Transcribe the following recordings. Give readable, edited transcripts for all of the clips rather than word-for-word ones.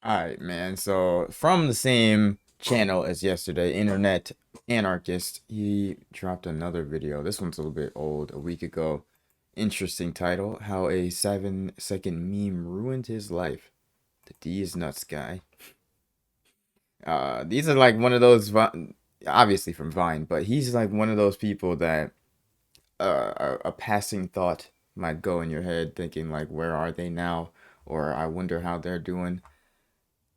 All right, man. So from the same channel as yesterday, Internet Anarchist, he dropped another video. This one's a little bit old, a week ago. Interesting title: How a 7-second meme ruined his life. The Deez nuts guy. These are like one of those, obviously from Vine, but he's like one of those people that a passing thought might go in your head, thinking like, where are they now? Or I wonder how they're doing.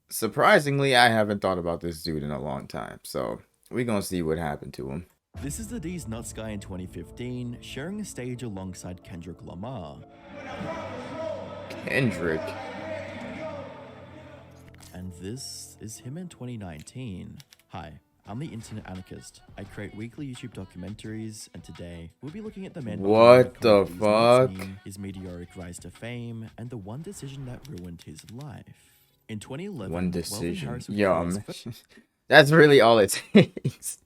Surprisingly, I haven't thought about this dude in a long time, so we gonna see what happened to him. This is the Deez Nuts guy in 2015, sharing a stage alongside Kendrick Lamar. Kendrick. And this is him in 2019. Hi, I'm the Internet Anarchist. I create weekly YouTube documentaries, and today we'll be looking at the man What behind the Deez Nuts fuck? meme, his meteoric rise to fame, and the one decision that ruined his life. In 2011, One Welvin decision. Harris would Yo, create man. his That's really all it takes.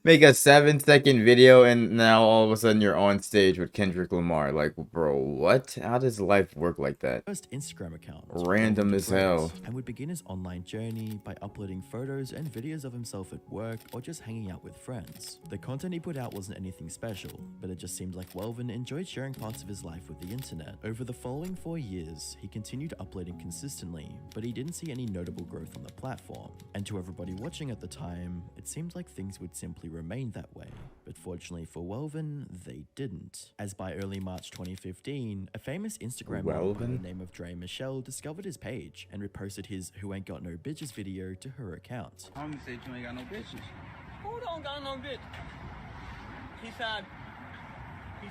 Make a 7-second video and now all of a sudden you're on stage with Kendrick Lamar. Like, bro, what? How does life work like that? first Instagram account, Random as hell. and would begin his online journey by uploading photos and videos of himself at work or just hanging out with friends. The content he put out wasn't anything special, but it just seemed like Welvin enjoyed sharing parts of his life with the internet. Over the following 4 years, he continued uploading consistently, but he didn't see any notable growth on the platform. And to everybody watching at the time, it seemed like things would simply remain that way. But fortunately for Welvin, they didn't. As by early March 2015, a famous Instagram model by the name of Dre Michelle discovered his page and reposted his Who Ain't Got No Bitches video to her account. Homie said you ain't got no bitches. Who don't got no bitch? He said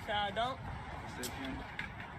I don't.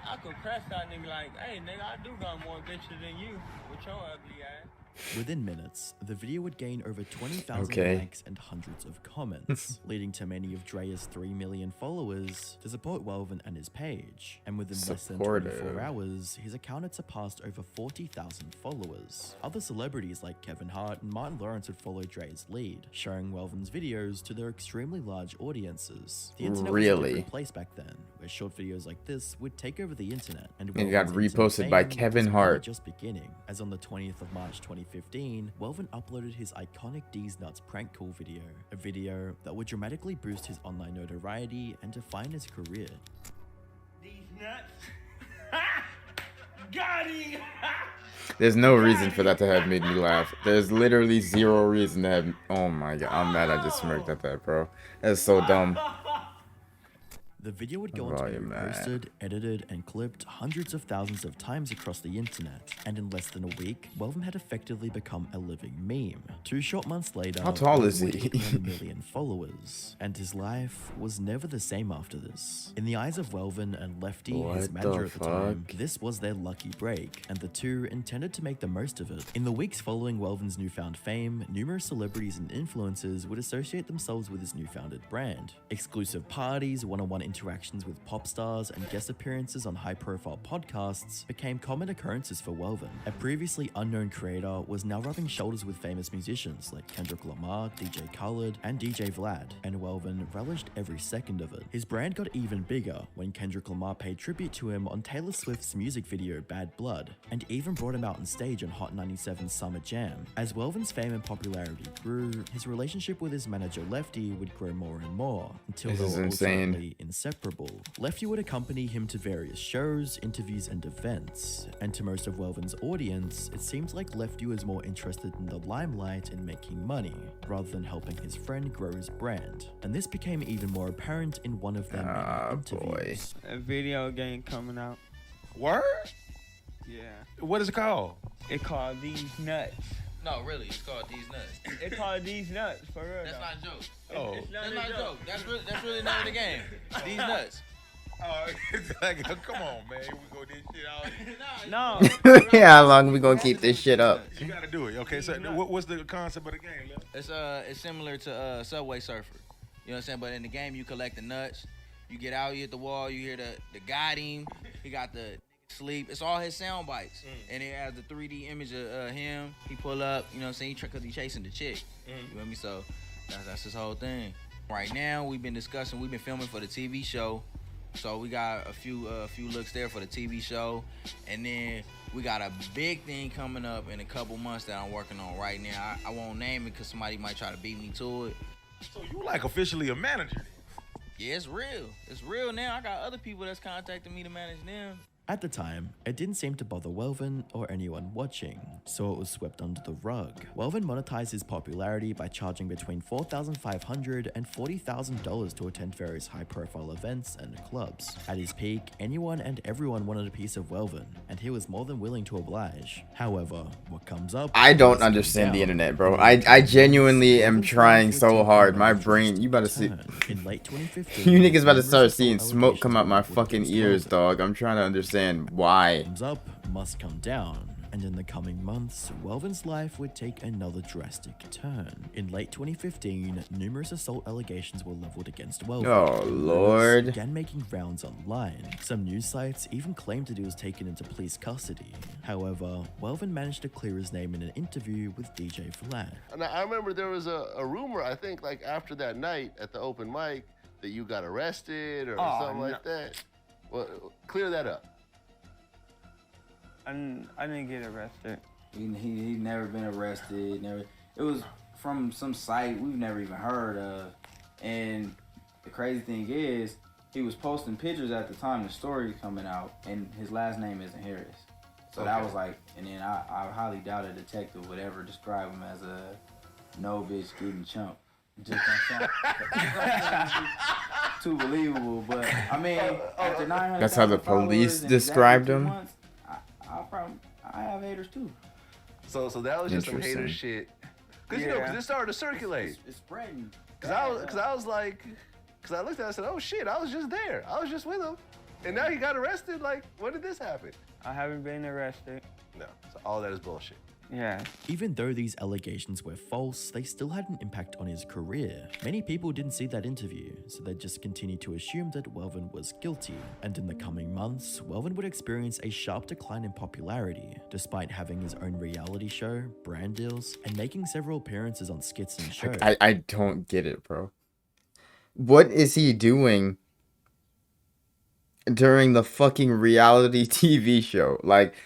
I could press that nigga like, hey nigga, I do got more bitches than you with your ugly ass. Within minutes, the video would gain over 20,000 likes and hundreds of comments, leading to many of Dre's 3 million followers to support Welvin and his page. And within less than 24 hours, his account had surpassed over 40,000 followers. Other celebrities like Kevin Hart and Martin Lawrence would follow Dre's lead, sharing Welvin's videos to their extremely large audiences. The internet was a different place back then, where short videos like this would take over the internet, and it got reposted by Kevin Hart. Just beginning, as on the 20th of March 2015, Welvin uploaded his iconic Deez Nuts prank call video, a video that would dramatically boost his online notoriety and define his career. These nuts. Got him. There's no reason for that to have made me laugh. There's literally zero reason to have. Oh my god, I'm mad I just smirked at that, bro. That's so dumb. The video would go on to be posted, edited, and clipped hundreds of thousands of times across the internet, and in less than a week, Welvin had effectively become a living meme. 2 short months later, how tall is he? 1 million followers, and his life was never the same after this. In the eyes of Welvin and Lefty, his manager at the time, this was their lucky break, and the two intended to make the most of it. In the weeks following Welvin's newfound fame, numerous celebrities and influencers would associate themselves with his newfounded brand. Exclusive parties, one-on-one interactions with pop stars, and guest appearances on high-profile podcasts became common occurrences for Welvin. A previously unknown creator was now rubbing shoulders with famous musicians like Kendrick Lamar, DJ Khaled, and DJ Vlad, and Welvin relished every second of it. His brand got even bigger when Kendrick Lamar paid tribute to him on Taylor Swift's music video Bad Blood, and even brought him out on stage on Hot 97's Summer Jam. As Welvin's fame and popularity grew, his relationship with his manager Lefty would grow more and more, until they were ultimately inseparable. Lefty would accompany him to various shows, interviews, and events, and to most of Welvin's audience, it seems like Lefty was more interested in the limelight and making money, rather than helping his friend grow his brand. And this became even more apparent in one of their many interviews. A video game coming out. Word? Yeah. What is it called? It called These Nuts. No, really, it's called Deez Nuts. It called These Nuts, for real. That's not a joke. Oh. It's That's not a joke. That's really the name of the game. Deez Nuts. Oh, like, come on, man. We go this shit out. No. Yeah, how long we gonna keep this shit up? You gotta do it. Okay, so what's the concept of the game, man? It's similar to Subway Surfer. You know what I'm saying? But in the game, you collect the nuts. You get out, you hit the wall, you hear the got him. He got the sleep. It's all his sound bites. And it has the 3D image of him. He pull up, you know what I'm saying? Because he's chasing the chick. You with me? So that's his whole thing. Right now, we've been filming for the TV show. So we got a few looks there for the TV show. And then we got a big thing coming up in a couple months that I'm working on right now. I won't name it because somebody might try to beat me to it. So you like officially a manager? Yeah, it's real. It's real now. I got other people that's contacting me to manage them. At the time, it didn't seem to bother Welvin or anyone watching, so it was swept under the rug. Welvin monetized his popularity by charging between $4,500 and $40,000 to attend various high-profile events and clubs. At his peak, anyone and everyone wanted a piece of Welvin, and he was more than willing to oblige. However, what comes up... I don't understand the internet, bro. I genuinely am trying so hard. My brain, you about to see... In late 2015, You niggas about to start seeing smoke come out my fucking ears, dog. I'm trying to understand why. Comes up must come down, and in the coming months, Welvin's life would take another drastic turn. In late 2015, numerous assault allegations were leveled against Welvin. Oh, Lord. Began making rounds online. Some news sites even claimed that he was taken into police custody. However, Welvin managed to clear his name in an interview with DJ Flat. And I remember there was a rumor, I think, like after that night at the open mic, that you got arrested or something like that. Well, clear that up. I didn't get arrested. He never been arrested. Never. It was from some site we've never even heard of. And the crazy thing is, he was posting pictures at the time the story was coming out, and his last name isn't Harris. So that was like, and then I highly doubt a detective would ever describe him as a no bitch getting chumped. Just don't sound too believable. But I mean, after 900, That's how the police described him. Months, I have haters too. So that was just some hater Interesting. shit. Cause you know, cause it started to circulate. It's spreading. Cause I was like, cause I looked at it and said, oh shit, I was just there. I was just with him. And now he got arrested. Like, when did this happen? I haven't been arrested. No, so all that is bullshit. Yeah. Even though these allegations were false, they still had an impact on his career. Many people didn't see that interview, so they just continued to assume that Welvin was guilty. And in the coming months, Welvin would experience a sharp decline in popularity, despite having his own reality show, brand deals, and making several appearances on skits and shows. I don't get it, bro. What is he doing during the fucking reality TV show? Like,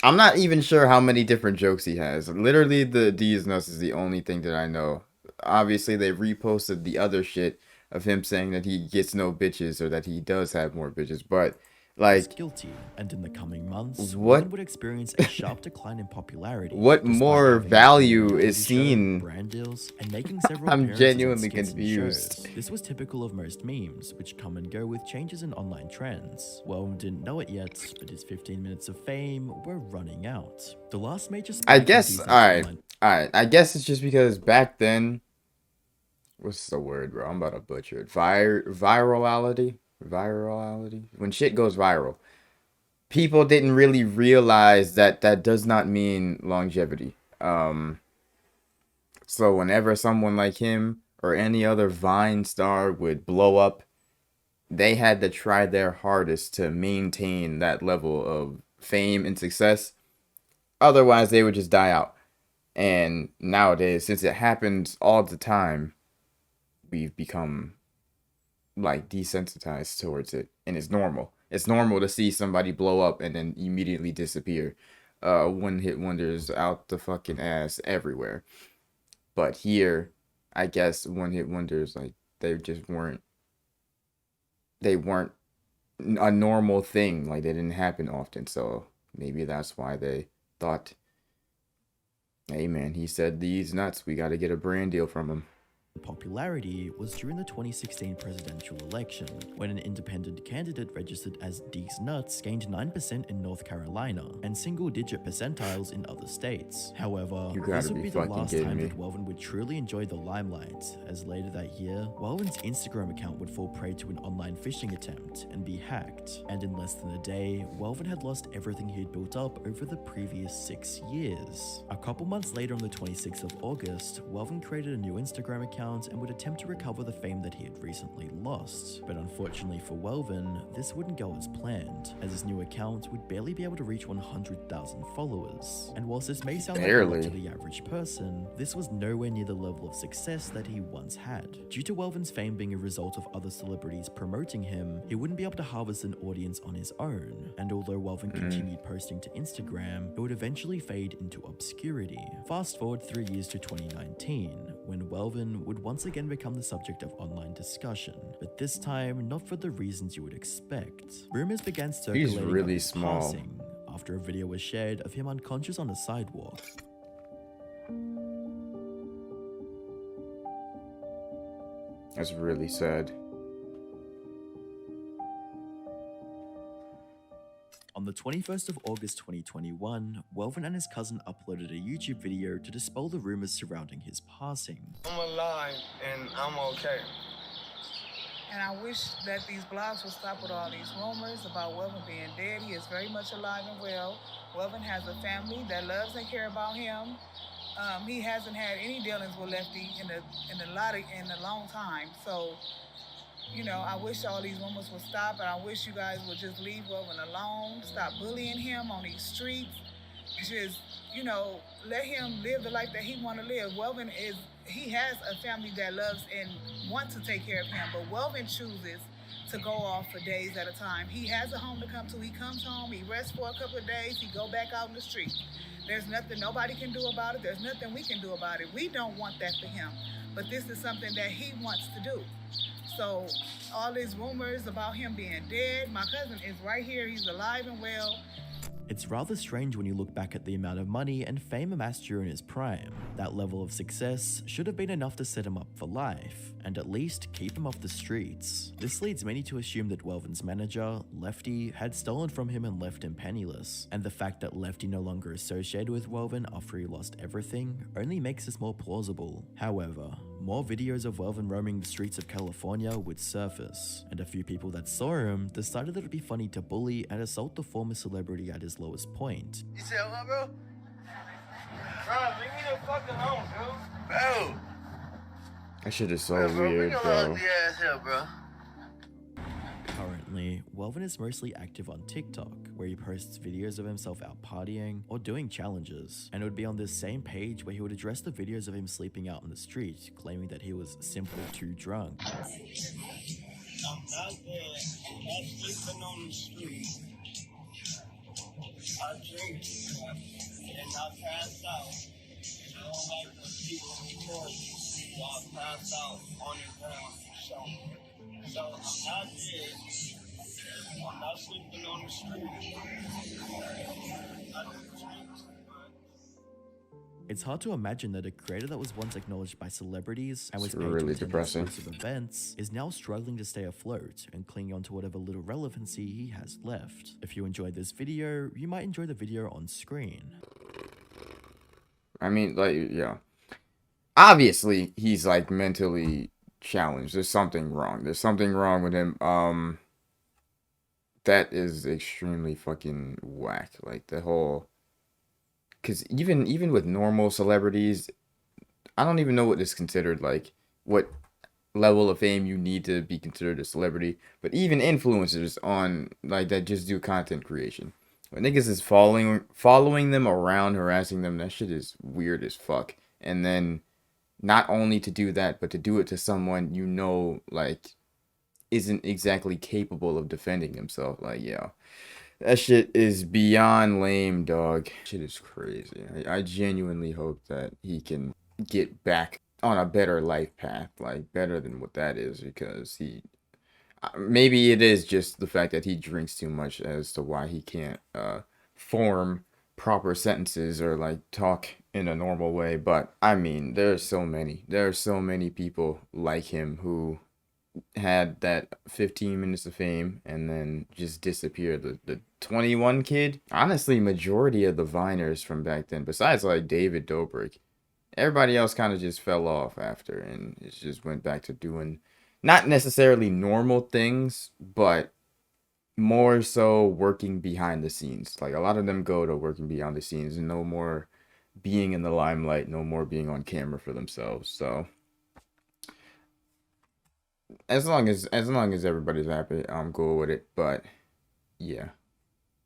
I'm not even sure how many different jokes he has. Literally, the Deez nuts is the only thing that I know. Obviously, they reposted the other shit of him saying that he gets no bitches or that he does have more bitches. But, like, guilty, and in the coming months, what Welvin would experience a sharp decline in popularity. what despite more having value a is TV show, seen? brand deals, and making several I'm appearances on genuinely skits and confused. shows. This was typical of most memes, which come and go with changes in online trends. Welvin didn't know it yet, but his 15 minutes of fame were running out. The last major I spike in guess, Deez's alright. online- I guess it's just because back then, what's the word, bro? I'm about to butcher it. Virality? When shit goes viral. People didn't really realize that that does not mean longevity. So whenever someone like him or any other Vine star would blow up, they had to try their hardest to maintain that level of fame and success. Otherwise, they would just die out. And nowadays, since it happens all the time, we've become like desensitized towards it, and it's normal. It's normal to see somebody blow up and then immediately disappear. One hit wonders out the fucking ass everywhere. But here, I guess one hit wonders, like, they just weren't. They weren't a normal thing. Like, they didn't happen often. So maybe that's why they thought, hey man, he said these nuts, we got to get a brand deal from him. Popularity was during the 2016 presidential election, when an independent candidate registered as Deez Nuts gained 9% in North Carolina and single-digit percentiles in other states. However, You gotta this would be be the fucking last kidding time me. that Welvin would truly enjoy the limelight, as later that year, Welvin's Instagram account would fall prey to an online phishing attempt and be hacked. And in less than a day, Welvin had lost everything he'd built up over the previous 6 years. A couple months later, on the 26th of August, Welvin created a new Instagram account account and would attempt to recover the fame that he had recently lost. But unfortunately for Welvin, this wouldn't go as planned, as his new account would barely be able to reach 100,000 followers. And whilst this may sound like a lot to the average person, this was nowhere near the level of success that he once had. Due to Welvin's fame being a result of other celebrities promoting him, he wouldn't be able to harvest an audience on his own, and although Welvin continued posting to Instagram, it would eventually fade into obscurity. Fast forward 3 years to 2019, when Welvin would once again become the subject of online discussion, but this time not for the reasons you would expect. Rumors began circulating He's really of his small. passing after a video was shared of him unconscious on a sidewalk. That's really sad. On the 21st of August 2021, Welvin and his cousin uploaded a YouTube video to dispel the rumors surrounding his passing. I'm alive and I'm okay. And I wish that these blogs would stop with all these rumors about Welvin being dead. He is very much alive and well. Welvin has a family that loves and cares about him. He hasn't had any dealings with Lefty in a long time. So, you know, I wish all these rumors would stop, and I wish you guys would just leave Welvin alone. Stop bullying him on these streets. Just, you know, let him live the life that he want to live. Welvin he has a family that loves and wants to take care of him, but Welvin chooses to go off for days at a time. He has a home to come to. He comes home, he rests for a couple of days, he go back out in the street. There's nothing nobody can do about it. There's nothing we can do about it. We don't want that for him, but this is something that he wants to do. So all these rumors about him being dead, my cousin is right here. He's alive and well. It's rather strange when you look back at the amount of money and fame amassed during his prime. That level of success should have been enough to set him up for life, and at least keep him off the streets. This leads many to assume that Welvin's manager, Lefty, had stolen from him and left him penniless, and the fact that Lefty no longer associated with Welvin after he lost everything only makes this more plausible. However, more videos of Welvin roaming the streets of California would surface, and a few people that saw him decided that it would be funny to bully and assault the former celebrity at his lowest point. You said what, bro? Bro, leave me the fuck alone, bro. Bro. That shit is so weird, bro. Ass here, bro. Currently, Welvin is mostly active on TikTok, where he posts videos of himself out partying or doing challenges, and it would be on this same page where he would address the videos of him sleeping out in the street, claiming that he was simply too drunk. I'm out there, I'm sleeping on the street. I drink and I pass out. I don't like when people report me, so I pass out on the ground. So I'm out there. I'm not sleeping on the street. I do streets. It's hard to imagine that a creator that was once acknowledged by celebrities and was It's paid really to attend depressing. exclusive events is now struggling to stay afloat and clinging on to whatever little relevancy he has left. If you enjoyed this video, you might enjoy the video on screen. I mean, like, yeah. Obviously, he's, like, mentally challenged. There's something wrong. There's something wrong with him. That is extremely fucking whack. Like, the whole... Because even with normal celebrities, I don't even know what is considered, like, what level of fame you need to be considered a celebrity. But even influencers on, like, that just do content creation. When niggas is following them around, harassing them, that shit is weird as fuck. And then, not only to do that, but to do it to someone you know, like, isn't exactly capable of defending himself. Like, yeah. That shit is beyond lame, dog. Shit is crazy. I genuinely hope that he can get back on a better life path, like better than what that is, because maybe it is just the fact that he drinks too much as to why he can't form proper sentences or like talk in a normal way. But I mean, there are so many people like him who had that 15 minutes of fame and then just disappeared. The 21 kid, honestly, majority of the Viners from back then, besides like David Dobrik, everybody else kind of just fell off after, and it just went back to doing not necessarily normal things, but more so working behind the scenes. Like, a lot of them go to working behind the scenes and no more being in the limelight, no more being on camera for themselves. So as long as everybody's happy, I'm cool with it. But yeah,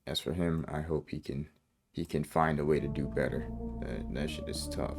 as for him, I hope he can find a way to do better. That shit is tough.